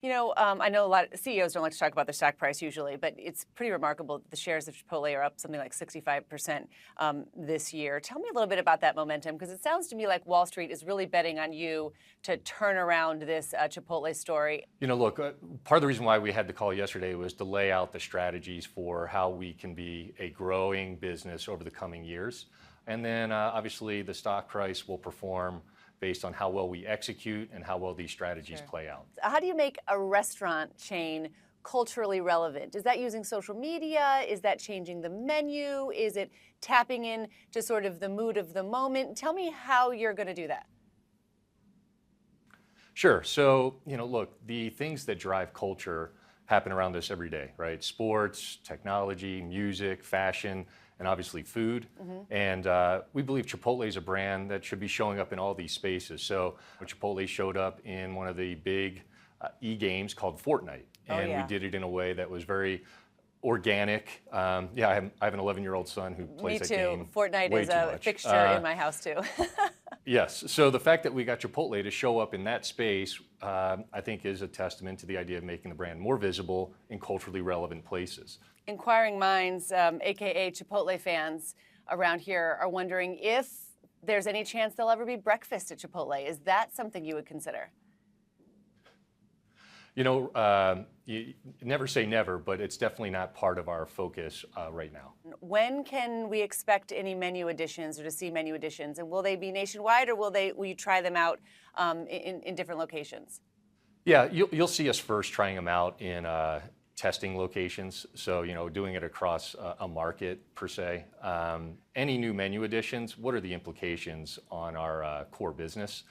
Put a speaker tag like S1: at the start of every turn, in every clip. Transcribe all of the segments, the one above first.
S1: I know a lot of CEOs don't like to talk about their stock price usually, but it's pretty remarkable that the shares of Chipotle are up something like 65% this year. Tell me a little bit about that momentum, because it sounds to me like Wall Street is really betting on you to turn around this Chipotle story.
S2: Look, part of the reason why we had the call yesterday was to lay out the strategies for how we can be a growing business over the coming years. And then obviously the stock price will perform based on how well we execute and how well these strategies play out.
S1: How do you make a restaurant chain culturally relevant? Is that using social media? Is that changing the menu? Is it tapping in to sort of the mood of the moment? Tell me how you're going to do that.
S2: Sure. So, look, the things that drive culture happen around us every day, right? Sports, technology, music, fashion, and obviously food. And we believe Chipotle is a brand that should be showing up in all these spaces. So Chipotle showed up in one of the big e-games called Fortnite. And we did it in a way that was very organic. I have an 11-year-old son who plays that game.
S1: Me too. Fortnite is a fixture in my house too.
S2: Yes. So the fact that we got Chipotle to show up in that space, I think is a testament to the idea of making the brand more visible in culturally relevant places.
S1: Inquiring minds, AKA Chipotle fans around here, are wondering if there's any chance there'll ever be breakfast at Chipotle. Is that something you would consider?
S2: You never say never, but it's definitely not part of our focus right now.
S1: When can we expect any menu additions or to see menu additions? And will they be nationwide, or will you try them out in different locations?
S2: Yeah, you'll see us first trying them out in testing locations. So, doing it across a market per se. Any new menu additions, what are the implications on our core business?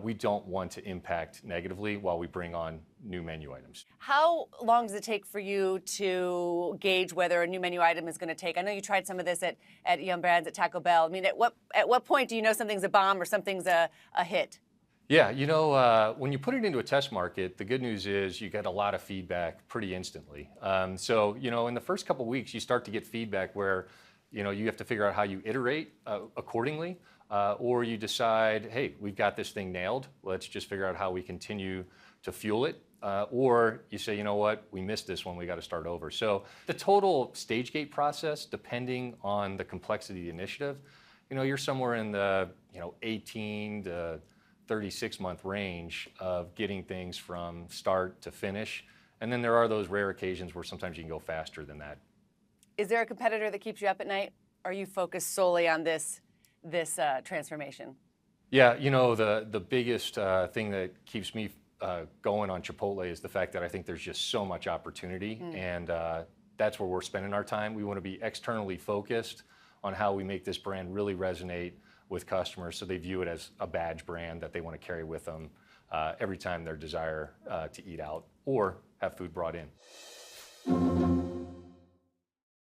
S2: We don't want to impact negatively while we bring on new menu items.
S1: How long does it take for you to gauge whether a new menu item is going to take? I know you tried some of this at Yum Brands at Taco Bell. I mean, at what point do you know something's a bomb or something's a hit?
S2: Yeah, when you put it into a test market, the good news is you get a lot of feedback pretty instantly. So, in the first couple of weeks, you start to get feedback where, you have to figure out how you iterate accordingly. Or you decide, hey, we've got this thing nailed. Let's just figure out how we continue to fuel it. Or you say, you know what, we missed this one, we got to start over. So the total stage gate process, depending on the complexity of the initiative, you're somewhere in the 18 to 36-month range of getting things from start to finish. And then there are those rare occasions where sometimes you can go faster than that.
S1: Is there a competitor that keeps you up at night? Are you focused solely on this transformation?
S2: Yeah, the biggest thing that keeps me going on Chipotle is the fact that I think there's just so much opportunity, and that's where we're spending our time. We want to be externally focused on how we make this brand really resonate with customers so they view it as a badge brand that they want to carry with them every time they desire to eat out or have food brought in.